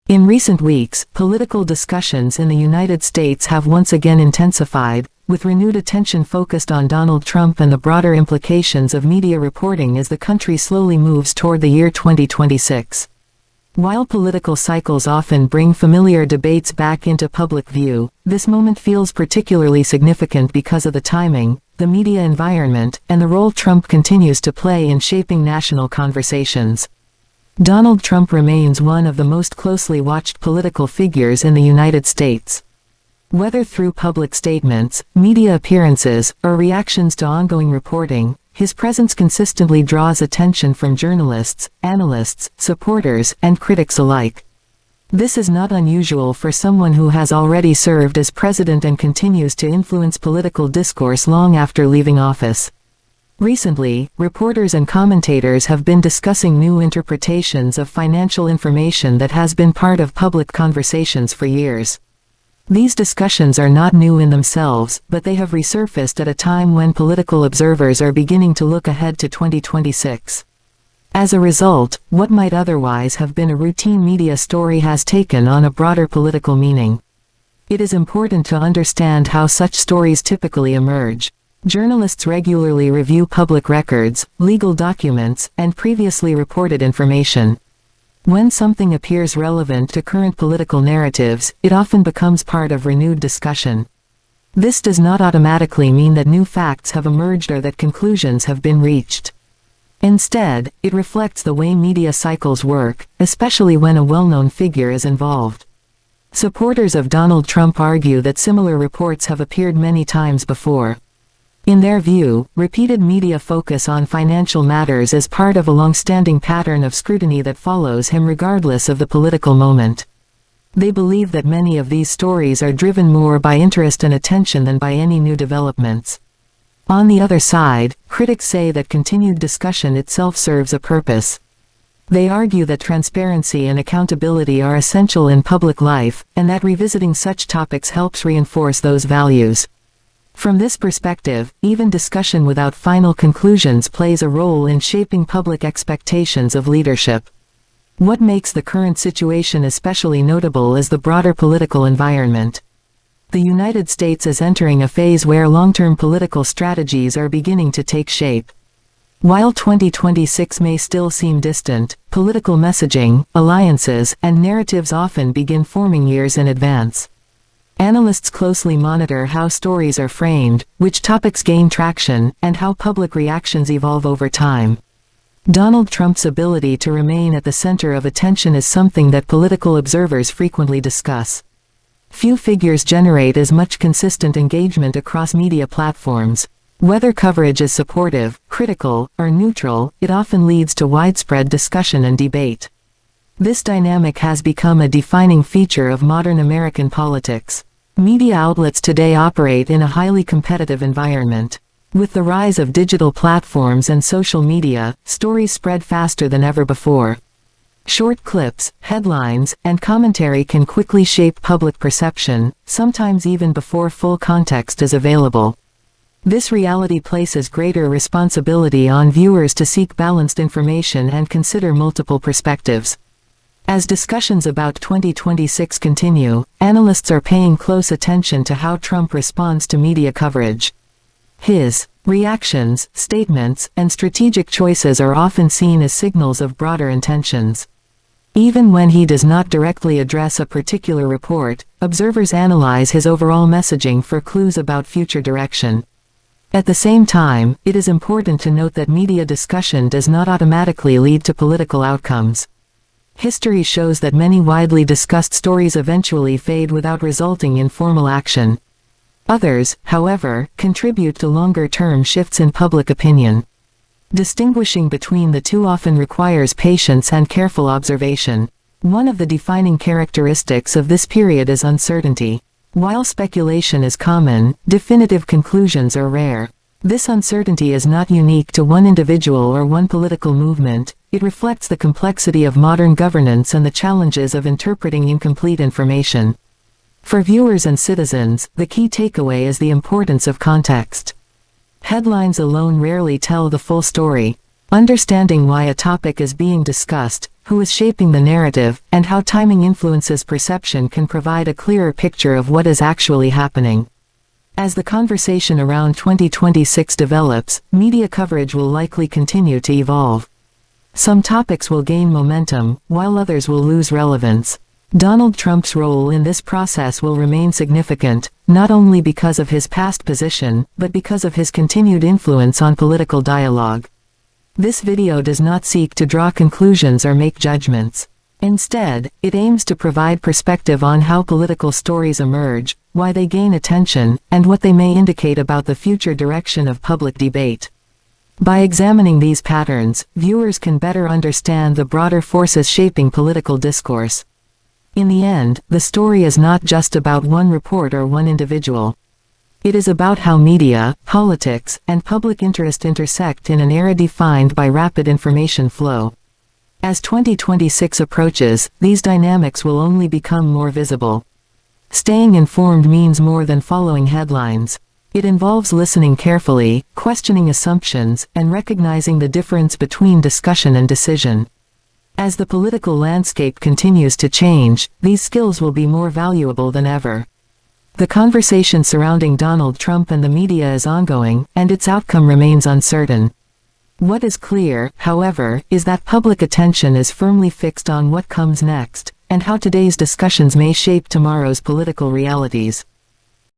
In recent weeks, political discussions in the United States have once again intensified, with renewed attention focused on Donald Trump and the broader implications of media reporting as the country slowly moves toward the year 2026. While political cycles often bring familiar debates back into public view, this moment feels particularly significant because of the timing, the media environment, and the role Trump continues to play in shaping national conversations. Donald Trump remains one of the most closely watched political figures in the United States. Whether through public statements, media appearances, or reactions to ongoing reporting, his presence consistently draws attention from journalists, analysts, supporters, and critics alike. This is not unusual for someone who has already served as president and continues to influence political discourse long after leaving office. Recently, reporters and commentators have been discussing new interpretations of financial information that has been part of public conversations for years. These discussions are not new in themselves, but they have resurfaced at a time when political observers are beginning to look ahead to 2026. As a result, what might otherwise have been a routine media story has taken on a broader political meaning. It is important to understand how such stories typically emerge. Journalists regularly review public records, legal documents, and previously reported information. When something appears relevant to current political narratives, it often becomes part of renewed discussion. This does not automatically mean that new facts have emerged or that conclusions have been reached. Instead, it reflects the way media cycles work, especially when a well-known figure is involved. Supporters of Donald Trump argue that similar reports have appeared many times before. In their view, repeated media focus on financial matters is part of a long-standing pattern of scrutiny that follows him regardless of the political moment. They believe that many of these stories are driven more by interest and attention than by any new developments. On the other side, critics say that continued discussion itself serves a purpose. They argue that transparency and accountability are essential in public life, and that revisiting such topics helps reinforce those values. From this perspective, even discussion without final conclusions plays a role in shaping public expectations of leadership. What makes the current situation especially notable is the broader political environment. The United States is entering a phase where long-term political strategies are beginning to take shape. While 2026 may still seem distant, political messaging, alliances, and narratives often begin forming years in advance. Analysts closely monitor how stories are framed, which topics gain traction, and how public reactions evolve over time. Donald Trump's ability to remain at the center of attention is something that political observers frequently discuss. Few figures generate as much consistent engagement across media platforms. Whether coverage is supportive, critical, or neutral, it often leads to widespread discussion and debate. This dynamic has become a defining feature of modern American politics. Media outlets today operate in a highly competitive environment. With the rise of digital platforms and social media, stories spread faster than ever before. Short clips, headlines, and commentary can quickly shape public perception, sometimes even before full context is available. This reality places greater responsibility on viewers to seek balanced information and consider multiple perspectives. As discussions about 2026 continue, analysts are paying close attention to how Trump responds to media coverage. His reactions, statements, and strategic choices are often seen as signals of broader intentions. Even when he does not directly address a particular report, observers analyze his overall messaging for clues about future direction. At the same time, it is important to note that media discussion does not automatically lead to political outcomes. History shows that many widely discussed stories eventually fade without resulting in formal action. Others, however, contribute to longer-term shifts in public opinion. Distinguishing between the two often requires patience and careful observation. One of the defining characteristics of this period is uncertainty. While speculation is common, definitive conclusions are rare. This uncertainty is not unique to one individual or one political movement. It reflects the complexity of modern governance and the challenges of interpreting incomplete information. For viewers and citizens, the key takeaway is the importance of context. Headlines alone rarely tell the full story. Understanding why a topic is being discussed, who is shaping the narrative, and how timing influences perception can provide a clearer picture of what is actually happening. As the conversation around 2026 develops, media coverage will likely continue to evolve. Some topics will gain momentum, while others will lose relevance. Donald Trump's role in this process will remain significant, not only because of his past position, but because of his continued influence on political dialogue. This video does not seek to draw conclusions or make judgments. Instead, it aims to provide perspective on how political stories emerge, why they gain attention, and what they may indicate about the future direction of public debate. By examining these patterns, viewers can better understand the broader forces shaping political discourse. In the end, the story is not just about one report or one individual. It is about how media, politics, and public interest intersect in an era defined by rapid information flow. As 2026 approaches, these dynamics will only become more visible. Staying informed means more than following headlines. It involves listening carefully, questioning assumptions, and recognizing the difference between discussion and decision. As the political landscape continues to change, these skills will be more valuable than ever. The conversation surrounding Donald Trump and the media is ongoing, and its outcome remains uncertain. What is clear, however, is that public attention is firmly fixed on what comes next, and how today's discussions may shape tomorrow's political realities.